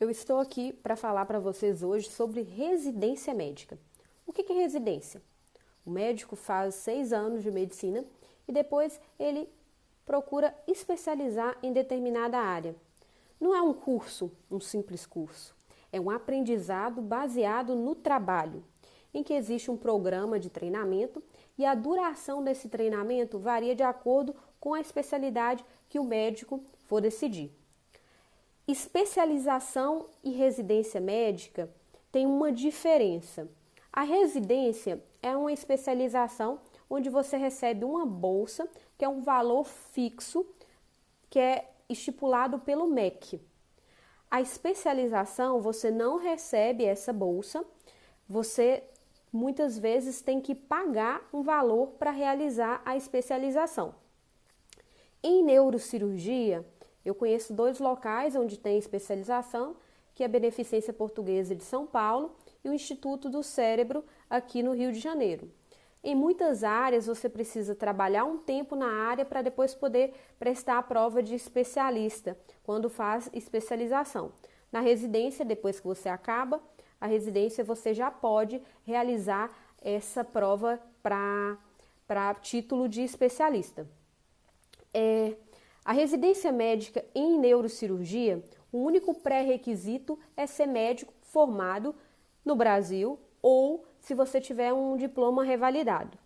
Eu estou aqui para falar para vocês hoje sobre residência médica. O que é residência? O médico faz 6 anos de medicina e depois ele procura especializar em determinada área. Não é um curso, um simples curso. É um aprendizado baseado no trabalho, em que existe um programa de treinamento e a duração desse treinamento varia de acordo com a especialidade que o médico for decidir. Especialização e residência médica tem uma diferença. A residência é uma especialização onde você recebe uma bolsa, que é um valor fixo, que é estipulado pelo MEC. A especialização, você não recebe essa bolsa, você muitas vezes tem que pagar um valor para realizar a especialização. Em neurocirurgia, eu conheço 2 locais onde tem especialização, que é a Beneficência Portuguesa de São Paulo e o Instituto do Cérebro aqui no Rio de Janeiro. Em muitas áreas você precisa trabalhar um tempo na área para depois poder prestar a prova de especialista, quando faz especialização. Na residência, depois que você acaba a residência, você já pode realizar essa prova para título de especialista. A residência médica em neurocirurgia, o único pré-requisito é ser médico formado no Brasil ou se você tiver um diploma revalidado.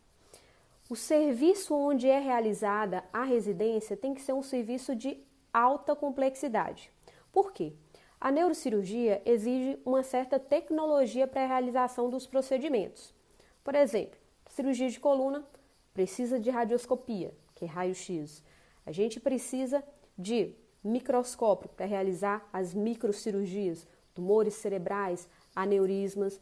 O serviço onde é realizada a residência tem que ser um serviço de alta complexidade. Por quê? A neurocirurgia exige uma certa tecnologia para a realização dos procedimentos. Por exemplo, cirurgia de coluna precisa de radioscopia, que é raio-x. A gente precisa de microscópio para realizar as microcirurgias, tumores cerebrais, aneurismas.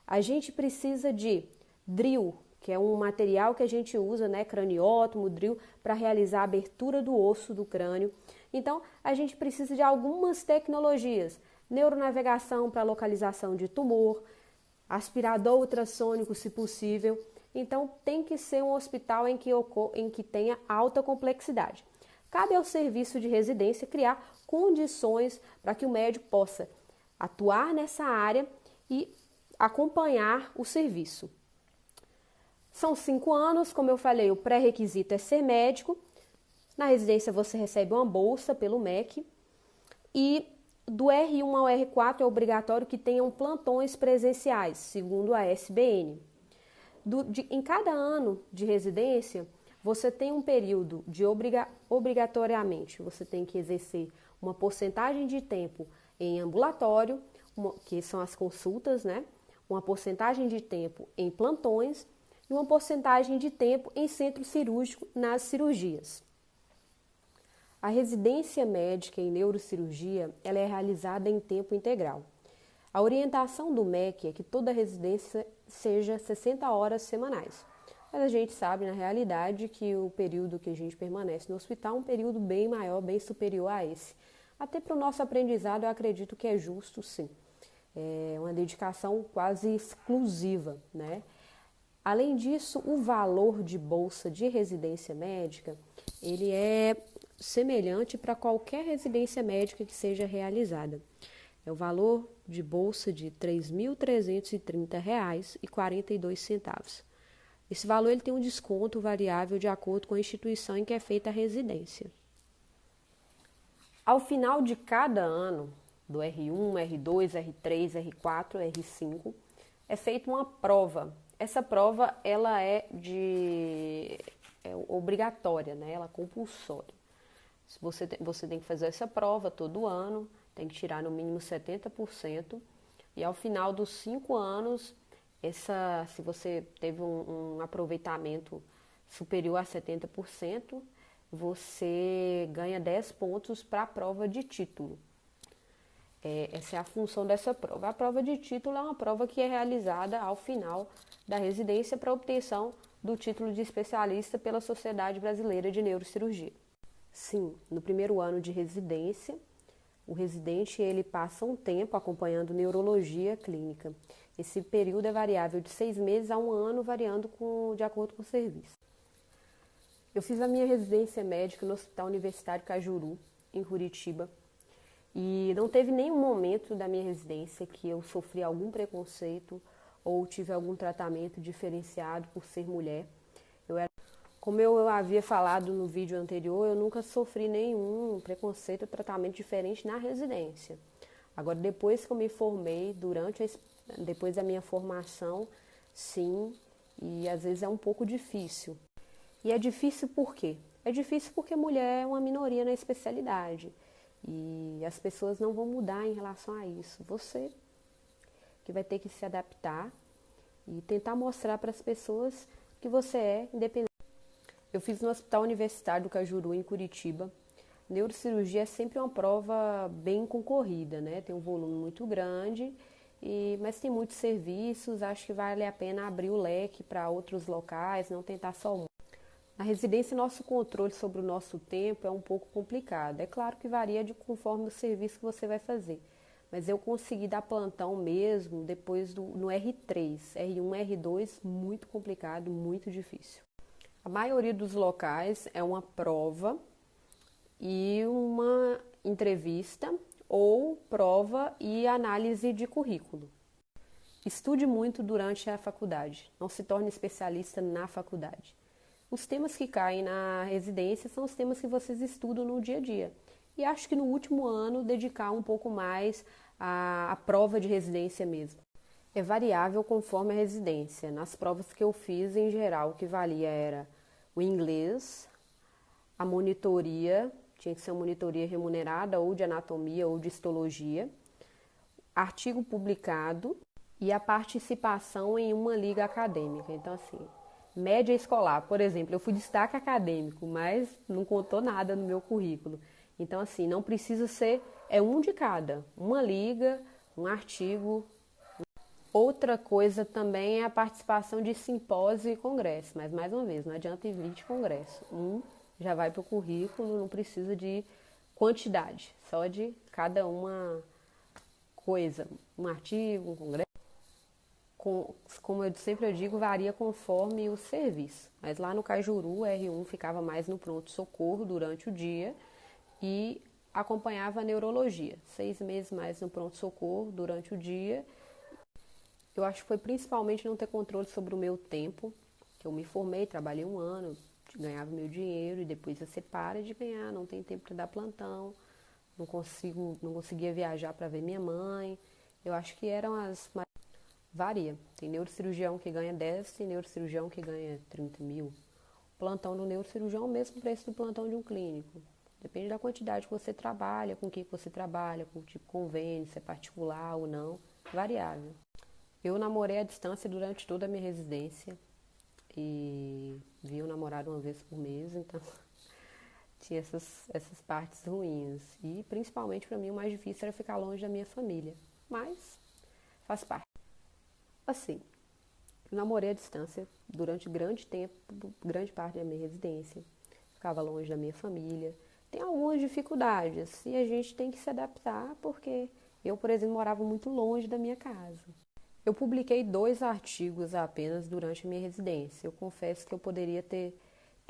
A gente precisa de drill, que é um material que a gente usa, craniótomo, drill, para realizar a abertura do osso do crânio. Então, a gente precisa de algumas tecnologias, neuronavegação para localização de tumor, aspirador ultrassônico, se possível. Então, tem que ser um hospital em que tenha alta complexidade. Cabe ao serviço de residência criar condições para que o médico possa atuar nessa área e acompanhar o serviço. São 5 anos, como eu falei, o pré-requisito é ser médico. Na residência você recebe uma bolsa pelo MEC e do R1 ao R4 é obrigatório que tenham plantões presenciais, segundo a SBN. Em cada ano de residência, você tem um período de obrigatoriamente, você tem que exercer uma porcentagem de tempo em ambulatório, que são as consultas, uma porcentagem de tempo em plantões e uma porcentagem de tempo em centro cirúrgico nas cirurgias. A residência médica em neurocirurgia ela é realizada em tempo integral. A orientação do MEC é que toda residência seja 60 horas semanais. Mas a gente sabe, na realidade, que o período que a gente permanece no hospital é um período bem maior, bem superior a esse. Até para o nosso aprendizado, eu acredito que é justo, sim. É uma dedicação quase exclusiva, Além disso, o valor de bolsa de residência médica, ele é semelhante para qualquer residência médica que seja realizada. É o valor de bolsa de R$ 3.330,42. Esse valor ele tem um desconto variável de acordo com a instituição em que é feita a residência. Ao final de cada ano, do R1, R2, R3, R4, R5, é feita uma prova. Essa prova ela é obrigatória, ela é compulsória. Você tem que fazer essa prova todo ano, tem que tirar no mínimo 70%, e ao final dos 5 anos, se você teve um aproveitamento superior a 70%, você ganha 10 pontos para a prova de título. Essa é a função dessa prova. A prova de título é uma prova que é realizada ao final da residência para obtenção do título de especialista pela Sociedade Brasileira de Neurocirurgia. Sim, no primeiro ano de residência, o residente ele passa um tempo acompanhando neurologia clínica. Esse período é variável de 6 meses a 1 ano, variando de acordo com o serviço. Eu fiz a minha residência médica no Hospital Universitário Cajuru, em Curitiba. E não teve nenhum momento da minha residência que eu sofri algum preconceito ou tive algum tratamento diferenciado por ser mulher. Como eu havia falado no vídeo anterior, eu nunca sofri nenhum preconceito ou tratamento diferente na residência. Agora, depois que eu me formei, depois da minha formação, sim, e às vezes é um pouco difícil. E é difícil por quê? É difícil porque mulher é uma minoria na especialidade e as pessoas não vão mudar em relação a isso. Você que vai ter que se adaptar e tentar mostrar para as pessoas que você é independente. Eu fiz no Hospital Universitário do Cajuru, em Curitiba. Neurocirurgia é sempre uma prova bem concorrida, né? Tem um volume muito grande, mas tem muitos serviços. Acho que vale a pena abrir o leque para outros locais, não tentar só um. Na residência, nosso controle sobre o nosso tempo é um pouco complicado. É claro que varia conforme o serviço que você vai fazer. Mas eu consegui dar plantão mesmo no R3, R1, R2, muito complicado, muito difícil. A maioria dos locais é uma prova e uma entrevista ou prova e análise de currículo. Estude muito durante a faculdade, não se torne especialista na faculdade. Os temas que caem na residência são os temas que vocês estudam no dia a dia. E acho que no último ano dedicar um pouco mais à prova de residência mesmo. É variável conforme a residência. Nas provas que eu fiz, em geral, o que valia era o inglês, a monitoria, tinha que ser uma monitoria remunerada ou de anatomia ou de histologia, artigo publicado e a participação em uma liga acadêmica. Então, assim, média escolar, por exemplo, eu fui destaque acadêmico, mas não contou nada no meu currículo. Então, assim, não precisa ser, é um de cada, uma liga, um artigo. Outra coisa também é a participação de simpósio e congresso, mas mais uma vez, não adianta ir 20 congressos. Já vai para o currículo, não precisa de quantidade, só de cada uma coisa, um artigo, um congresso. Como eu sempre digo, varia conforme o serviço. Mas lá no Cajuru, o R1 ficava mais no pronto-socorro durante o dia e acompanhava a neurologia. 6 meses mais no pronto-socorro durante o dia. Eu acho que foi principalmente não ter controle sobre o meu tempo, que eu me formei, trabalhei um ano, ganhava meu dinheiro e depois você para de ganhar, não tem tempo para dar plantão, não conseguia viajar para ver minha mãe. Eu acho que eram as mais... Varia. Tem neurocirurgião que ganha 10, tem neurocirurgião que ganha 30 mil. O plantão do neurocirurgião é o mesmo preço do plantão de um clínico. Depende da quantidade que você trabalha, com quem você trabalha, com o tipo de convênio, se é particular ou não, variável. Eu namorei à distância durante toda a minha residência e vi o namorado uma vez por mês, então tinha essas partes ruins. E principalmente para mim o mais difícil era ficar longe da minha família, mas faz parte. Assim, eu namorei à distância durante grande tempo, grande parte da minha residência, ficava longe da minha família. Tem algumas dificuldades e a gente tem que se adaptar porque eu, por exemplo, morava muito longe da minha casa. Eu publiquei 2 artigos apenas durante a minha residência. Eu confesso que eu poderia ter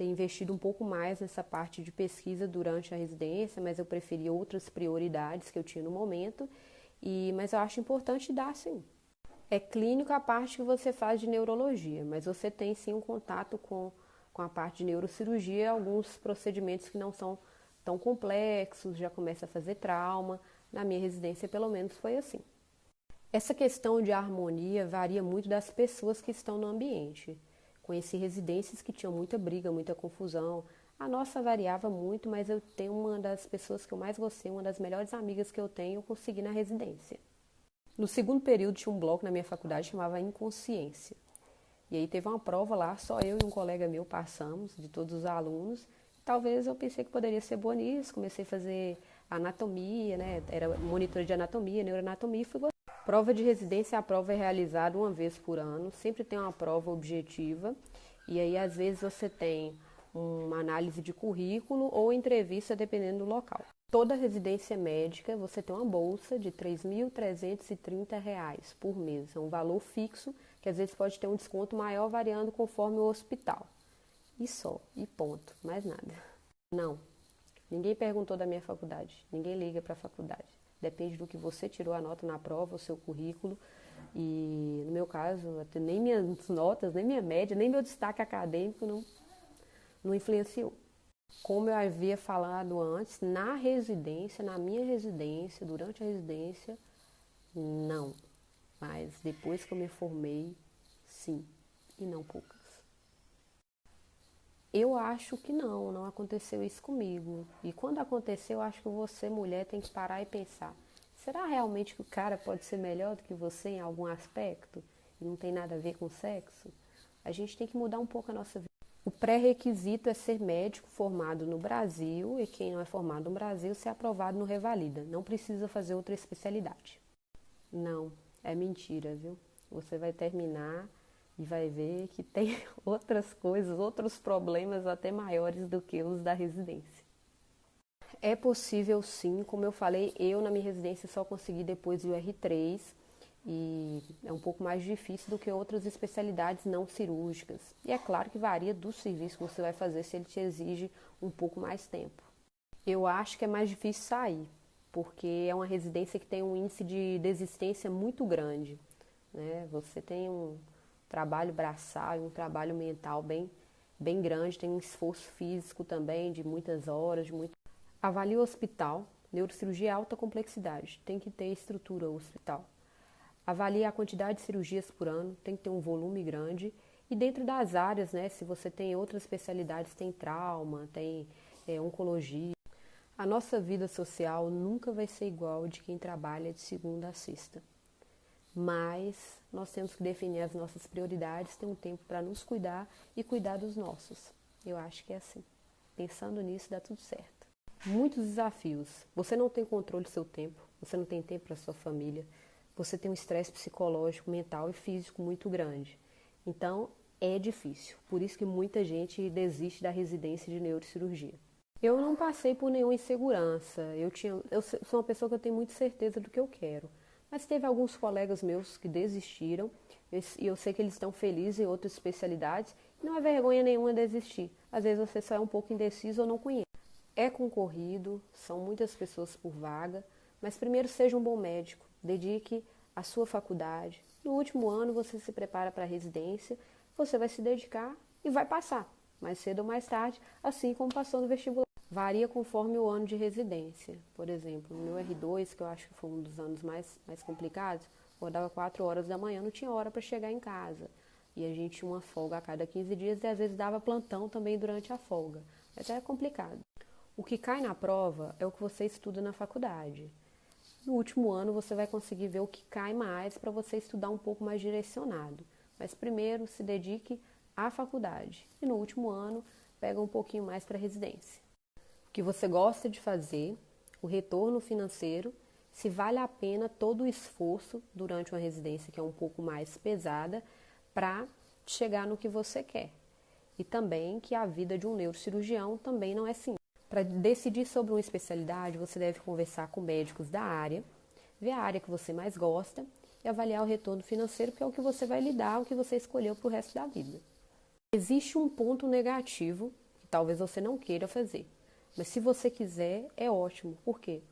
investido um pouco mais nessa parte de pesquisa durante a residência, mas eu preferi outras prioridades que eu tinha no momento. Mas eu acho importante dar, sim. É clínico a parte que você faz de neurologia, mas você tem sim um contato com a parte de neurocirurgia, alguns procedimentos que não são tão complexos, já começa a fazer trauma. Na minha residência, pelo menos, foi assim. Essa questão de harmonia varia muito das pessoas que estão no ambiente. Conheci residências que tinham muita briga, muita confusão. A nossa variava muito, mas eu tenho uma das pessoas que eu mais gostei, uma das melhores amigas que eu tenho, eu consegui na residência. No segundo período tinha um bloco na minha faculdade que chamava Inconsciência. E aí teve uma prova lá, só eu e um colega meu passamos, de todos os alunos. Talvez eu pensei que poderia ser boa nisso, comecei a fazer anatomia, né? Era monitora de anatomia, neuroanatomia e fui gostando. Prova de residência, a prova é realizada uma vez por ano, sempre tem uma prova objetiva. E aí às vezes você tem uma análise de currículo ou entrevista, dependendo do local. Toda residência médica, você tem uma bolsa de R$ 3.330 por mês. É um valor fixo, que às vezes pode ter um desconto maior, variando conforme o hospital. E só, e ponto, mais nada. Não, ninguém perguntou da minha faculdade, ninguém liga para a faculdade. depende do que você tirou a nota na prova, o seu currículo. E no meu caso, até nem minhas notas, nem minha média, nem meu destaque acadêmico não influenciou. Como eu havia falado antes, na minha residência, durante a residência, não. Mas depois que eu me formei, sim, e não poucas. Eu acho que não aconteceu isso comigo. E quando aconteceu, eu acho que você, mulher, tem que parar e pensar. Será realmente que o cara pode ser melhor do que você em algum aspecto? E não tem nada a ver com sexo? A gente tem que mudar um pouco a nossa vida. O pré-requisito é ser médico formado no Brasil e quem não é formado no Brasil ser aprovado no Revalida. Não precisa fazer outra especialidade. Não, é mentira, viu? Você vai terminar e vai ver que tem outras coisas, outros problemas até maiores do que os da residência. É possível sim, como eu falei, eu na minha residência só consegui depois do R3 e é um pouco mais difícil do que outras especialidades não cirúrgicas. E é claro que varia do serviço que você vai fazer se ele te exige um pouco mais tempo. Eu acho que é mais difícil sair, porque é uma residência que tem um índice de desistência muito grande, né? Você tem um trabalho braçal e um trabalho mental bem grande, tem um esforço físico também de muitas horas, Avalie o hospital, neurocirurgia é alta complexidade, tem que ter estrutura o hospital. Avalie a quantidade de cirurgias por ano, tem que ter um volume grande. E dentro das áreas, né, se você tem outras especialidades, tem trauma, tem oncologia. A nossa vida social nunca vai ser igual de quem trabalha de segunda a sexta. Mas nós temos que definir as nossas prioridades, ter um tempo para nos cuidar e cuidar dos nossos. Eu acho que é assim. Pensando nisso, dá tudo certo. Muitos desafios. Você não tem controle do seu tempo, você não tem tempo para sua família, você tem um estresse psicológico, mental e físico muito grande. Então, é difícil. Por isso que muita gente desiste da residência de neurocirurgia. Eu não passei por nenhuma insegurança. Eu sou uma pessoa que eu tenho muita certeza do que eu quero. Mas teve alguns colegas meus que desistiram e eu sei que eles estão felizes em outras especialidades. Não é vergonha nenhuma desistir. Às vezes você só é um pouco indeciso ou não conhece. É concorrido, são muitas pessoas por vaga, mas primeiro seja um bom médico, dedique a sua faculdade. No último ano você se prepara para a residência, você vai se dedicar e vai passar, mais cedo ou mais tarde, assim como passou no vestibular. Varia conforme o ano de residência. Por exemplo, no meu R2, que eu acho que foi um dos anos mais complicados, acordava 4 horas da manhã, não tinha hora para chegar em casa. E a gente tinha uma folga a cada 15 dias e às vezes dava plantão também durante a folga. Mas era complicado. O que cai na prova é o que você estuda na faculdade. No último ano você vai conseguir ver o que cai mais para você estudar um pouco mais direcionado. Mas primeiro se dedique à faculdade e no último ano pega um pouquinho mais para a residência. O que você gosta de fazer, o retorno financeiro, se vale a pena todo o esforço durante uma residência que é um pouco mais pesada para chegar no que você quer. E também que a vida de um neurocirurgião também não é simples. Para decidir sobre uma especialidade, você deve conversar com médicos da área, ver a área que você mais gosta e avaliar o retorno financeiro, que é o que você vai lidar, o que você escolheu para o resto da vida. Existe um ponto negativo que talvez você não queira fazer, mas se você quiser, é ótimo. Por quê?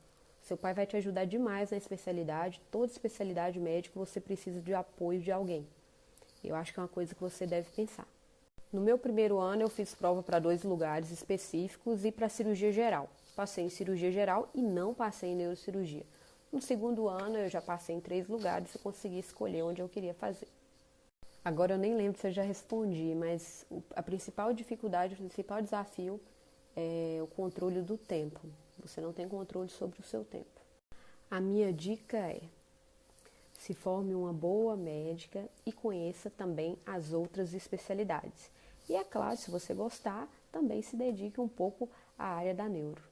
Seu pai vai te ajudar demais na especialidade, toda especialidade médica você precisa de apoio de alguém. Eu acho que é uma coisa que você deve pensar. No meu primeiro ano, eu fiz prova para 2 lugares específicos e para cirurgia geral. Passei em cirurgia geral e não passei em neurocirurgia. No segundo ano, eu já passei em 3 lugares e consegui escolher onde eu queria fazer. Agora, eu nem lembro se eu já respondi, mas a principal dificuldade, o principal desafio é o controle do tempo. Você não tem controle sobre o seu tempo. A minha dica é: se forme uma boa médica e conheça também as outras especialidades. E é claro, se você gostar, também se dedique um pouco à área da neuro.